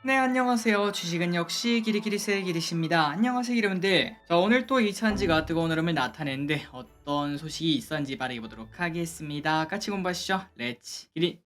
네, 안녕하세요. 주식은 역시 기리기리세 기리십니다. 안녕하세요, 여러분들. 자, 오늘 또 2차전지가 뜨거운 흐름을 나타내는데 어떤 소식이 있었는지 말해보도록 하겠습니다. 같이 공부하시죠. 렛츠 기리.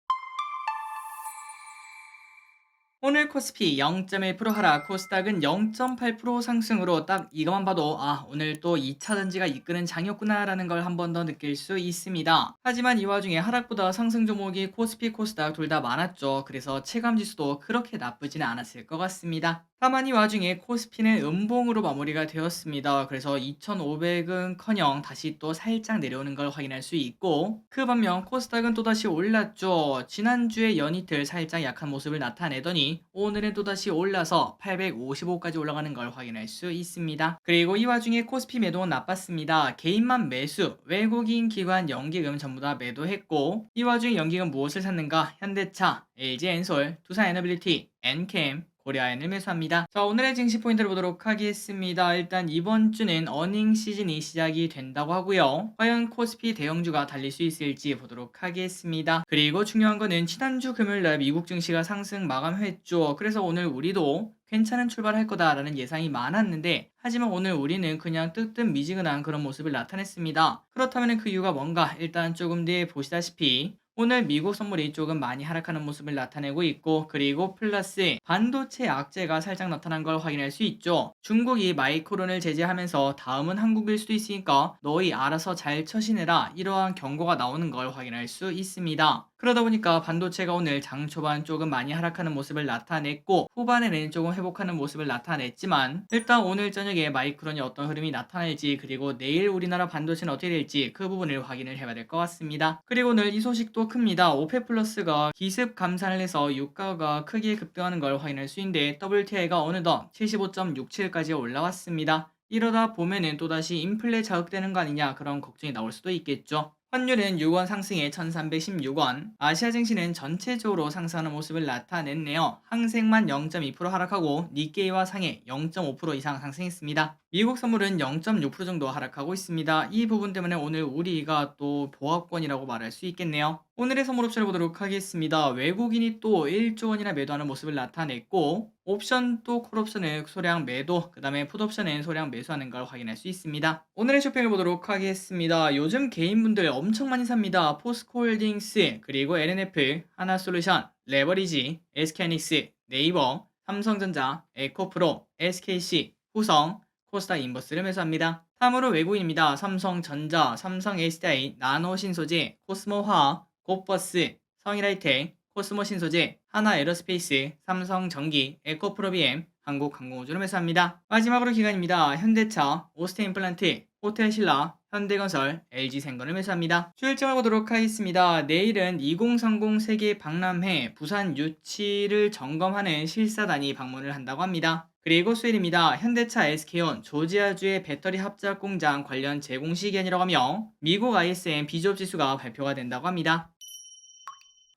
오늘 코스피 0.1% 하락, 코스닥은 0.8% 상승으로 딱 이것만 봐도 오늘 또 2차 전지가 이끄는 장이었구나라는 걸 한 번 더 느낄 수 있습니다. 하지만 이 와중에 하락보다 상승 종목이 코스피, 코스닥 둘 다 많았죠. 그래서 체감 지수도 그렇게 나쁘지는 않았을 것 같습니다. 다만 이 와중에 코스피는 음봉으로 마무리가 되었습니다. 그래서 2,500은커녕 다시 또 살짝 내려오는 걸 확인할 수 있고, 그 반면 코스닥은 또다시 올랐죠. 지난주에 연이틀 살짝 약한 모습을 나타내더니 오늘은 또다시 올라서 855까지 올라가는 걸 확인할 수 있습니다. 그리고 이 와중에 코스피 매도는 나빴습니다. 개인만 매수, 외국인 기관 연기금 전부 다 매도했고, 이 와중에 연기금 무엇을 샀는가? 현대차, LG엔솔, 두산에너빌리티, 엔캠, 고려아연을 매수합니다. 자, 오늘의 증시 포인트를 보도록 하겠습니다. 일단 이번 주는 어닝 시즌이 시작이 된다고 하고요. 과연 코스피 대형주가 달릴 수 있을지 보도록 하겠습니다. 그리고 중요한 거는 지난주 금요일날 미국 증시가 상승 마감했죠. 그래서 오늘 우리도 괜찮은 출발할 거다라는 예상이 많았는데, 하지만 오늘 우리는 그냥 뜨뜻미지근한 그런 모습을 나타냈습니다. 그렇다면 그 이유가 뭔가? 일단 조금 뒤에 보시다시피 오늘 미국 선물이 조금 많이 하락하는 모습을 나타내고 있고, 그리고 플러스 반도체 악재가 살짝 나타난 걸 확인할 수 있죠. 중국이 마이크론을 제재하면서 다음은 한국일 수도 있으니까 너희 알아서 잘 처신해라, 이러한 경고가 나오는 걸 확인할 수 있습니다. 그러다 보니까 반도체가 오늘 장 초반 조금 많이 하락하는 모습을 나타냈고, 후반에는 조금 회복하는 모습을 나타냈지만, 일단 오늘 저녁에 마이크론이 어떤 흐름이 나타날지, 그리고 내일 우리나라 반도체는 어떻게 될지 그 부분을 확인을 해봐야 될 것 같습니다. 그리고 오늘 이 소식도 큽니다. 오페 플러스가 기습 감산을 해서 유가가 크게 급등하는 걸 확인할 수 있는데, WTI가 어느덧 75.67까지 올라왔습니다. 이러다 보면은 또다시 인플레 자극되는 거 아니냐, 그런 걱정이 나올 수도 있겠죠. 환율은 6원 상승해 1316원, 아시아 증시는 전체적으로 상승하는 모습을 나타냈네요. 항생만 0.2% 하락하고 니케이와 상해 0.5% 이상 상승했습니다. 미국 선물은 0.6% 정도 하락하고 있습니다. 이 부분 때문에 오늘 우리가 또 보합권이라고 말할 수 있겠네요. 오늘의 선물 옵션을 보도록 하겠습니다. 외국인이 또 1조 원이나 매도하는 모습을 나타냈고, 옵션 또 콜옵션은 소량 매도, 그 다음에 풋옵션은 소량 매수하는 걸 확인할 수 있습니다. 오늘의 쇼핑을 보도록 하겠습니다. 요즘 개인분들 엄청 많이 삽니다. 포스코홀딩스, 그리고 LNF, 하나솔루션, 레버리지, SK하이닉스, 네이버, 삼성전자, 에코프로, SKC, 후성, 코스닥 인버스를 매수합니다. 다음으로 외국인입니다. 삼성전자, 삼성 SDI, 나노신소재, 코스모화학, 곱버스, 성일하이텍, 코스모신소재, 하나에어로스페이스, 삼성전기, 에코프로비엠, 한국항공우주를 매수합니다. 마지막으로 기관입니다. 현대차, 오스테인플란트, 호텔신라, 현대건설, LG생건을 매수합니다. 주일정을 보도록 하겠습니다. 내일은 2030 세계 박람회 부산 유치를 점검하는 실사단이 방문을 한다고 합니다. 그리고 수요일입니다. 현대차 SK온 조지아주의 배터리 합작 공장 관련 재공 시기한이라고 하며 미국 ISM 비주얼 지수가 발표가 된다고 합니다.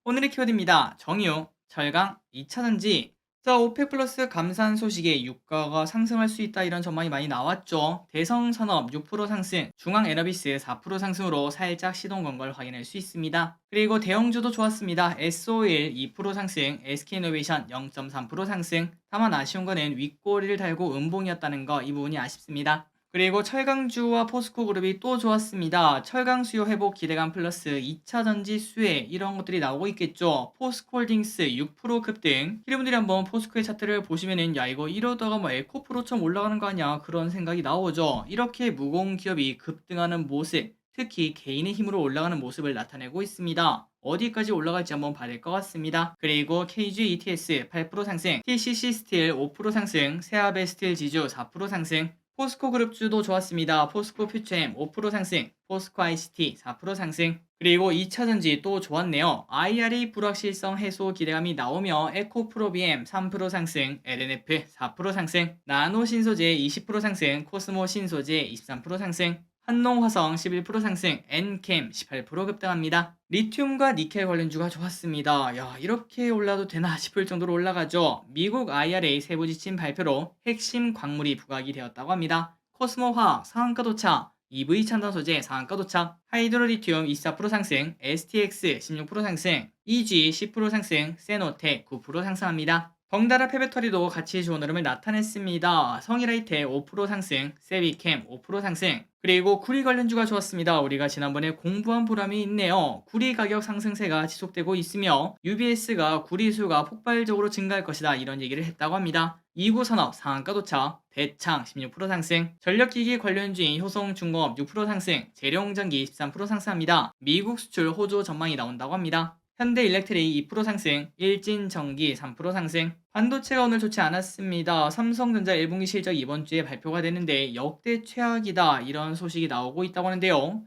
오늘의 키워드입니다. 정유, 철강, 2차전지. 자, 오펙 플러스 감산 소식에 유가가 상승할 수 있다, 이런 전망이 많이 나왔죠. 대성산업 6% 상승, 중앙에너비스 4% 상승으로 살짝 시동 건 걸 확인할 수 있습니다. 그리고 대형주도 좋았습니다. S-오일 2% 상승, SK이노베이션 0.3% 상승. 다만 아쉬운 거는 윗꼬리를 달고 음봉이었다는 거, 이 부분이 아쉽습니다. 그리고 철강주와 포스코 그룹이 또 좋았습니다. 철강 수요 회복 기대감 플러스 2차 전지 수혜, 이런 것들이 나오고 있겠죠. 포스코홀딩스 6% 급등. 여러분들이 한번 포스코의 차트를 보시면은 야, 이거 이러다가 뭐 에코프로처럼 올라가는 거 아니야, 그런 생각이 나오죠. 이렇게 무거운 기업이 급등하는 모습, 특히 개인의 힘으로 올라가는 모습을 나타내고 있습니다. 어디까지 올라갈지 한번 봐야 될 것 같습니다. 그리고 KG ETS 8% 상승, TCC 스틸 5% 상승, 세아베 스틸 지주 4% 상승. 포스코 그룹주도 좋았습니다. 포스코 퓨처엠 5% 상승, 포스코 ICT 4% 상승. 그리고 2차전지 또 좋았네요. IRA 불확실성 해소 기대감이 나오며 에코프로비엠 3% 상승, LNF 4% 상승, 나노신소재 20% 상승, 코스모 신소재 23% 상승, 한농화성 11% 상승, 엔캠 18% 급등합니다. 리튬과 니켈 관련주가 좋았습니다. 야, 이렇게 올라도 되나 싶을 정도로 올라가죠. 미국 IRA 세부 지침 발표로 핵심 광물이 부각이 되었다고 합니다. 코스모화학 상한가 도착, EV 첨단 소재 상한가 도착, 하이드로리튬 24% 상승, STX 16% 상승, EG 10% 상승, 세노텍 9% 상승합니다. 덩달아 페베터리도 같이 좋은 흐름을 나타냈습니다. 성일아이텍 5% 상승, 세비캠 5% 상승, 그리고 구리 관련주가 좋았습니다. 우리가 지난번에 공부한 보람이 있네요. 구리 가격 상승세가 지속되고 있으며 UBS가 구리 수요가 폭발적으로 증가할 것이다 이런 얘기를 했다고 합니다. 2구 산업 상한가 도착, 대창 16% 상승, 전력기기 관련주인 효성중공업 6% 상승, 재룡전기 13% 상승합니다. 미국 수출 호조 전망이 나온다고 합니다. 현대일렉트릭 2% 상승, 일진전기 3% 상승. 반도체가 오늘 좋지 않았습니다. 삼성전자 1분기 실적 이번 주에 발표가 되는데 역대 최악이다 이런 소식이 나오고 있다고 하는데요.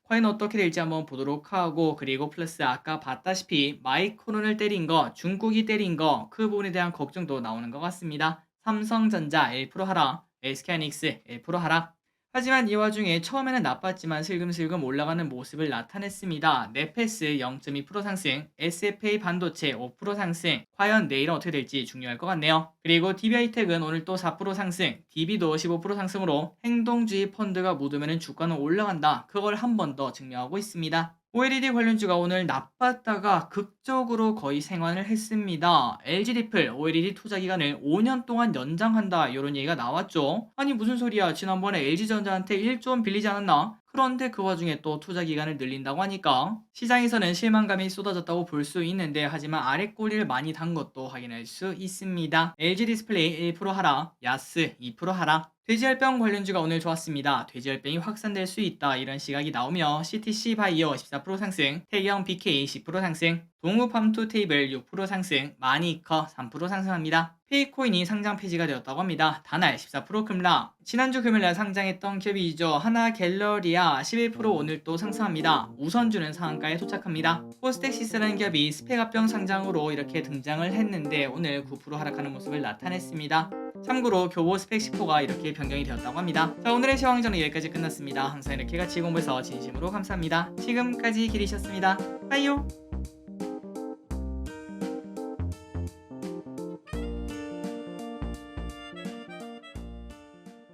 과연 어떻게 될지 한번 보도록 하고, 그리고 플러스 아까 봤다시피 마이크론을 때린 거, 중국이 때린 거, 그 부분에 대한 걱정도 나오는 것 같습니다. 삼성전자 1% 하락, SK하이닉스 1% 하락. 하지만 이 와중에 처음에는 나빴지만 슬금슬금 올라가는 모습을 나타냈습니다. 네페스 0.2% 상승, SFA 반도체 5% 상승. 과연 내일은 어떻게 될지 중요할 것 같네요. 그리고 DB하이텍은 오늘 또 4% 상승, DB도 15% 상승으로 행동주의 펀드가 묻으면 주가는 올라간다. 그걸 한 번 더 증명하고 있습니다. OLED 관련주가 오늘 나빴다가 극적으로 거의 생환을 했습니다. LG리플 OLED 투자 기간을 5년 동안 연장한다 이런 얘기가 나왔죠. 아니 무슨 소리야, 지난번에 LG전자한테 1조 원 빌리지 않았나? 그런데 그 와중에 또 투자 기간을 늘린다고 하니까 시장에서는 실망감이 쏟아졌다고 볼 수 있는데, 하지만 아래 꼬리를 많이 단 것도 확인할 수 있습니다. LG 디스플레이 1% 하락, 야스 2% 하락. 돼지열병 관련주가 오늘 좋았습니다. 돼지열병이 확산될 수 있다 이런 시각이 나오며 CTC 바이오 14% 상승, 태경 BK 10% 상승, 동우팜투 테이블 6% 상승, 마니커 3% 상승합니다. 페이코인이 상장 폐지가 되었다고 합니다. 다날 14% 급락. 지난주 금요일날 상장했던 기업이죠. 하나 갤러리아 11% 오늘 또 상승합니다. 우선주는 상한가에 도착합니다. 포스텍시스라는 기업이 스펙합병 상장으로 이렇게 등장을 했는데 오늘 9% 하락하는 모습을 나타냈습니다. 참고로 교보 스펙 10호가 이렇게 변경이 되었다고 합니다. 자, 오늘의 시황전은 여기까지 끝났습니다. 항상 이렇게 같이 공부해서 진심으로 감사합니다. 지금까지 길이셨습니다. 빠이요.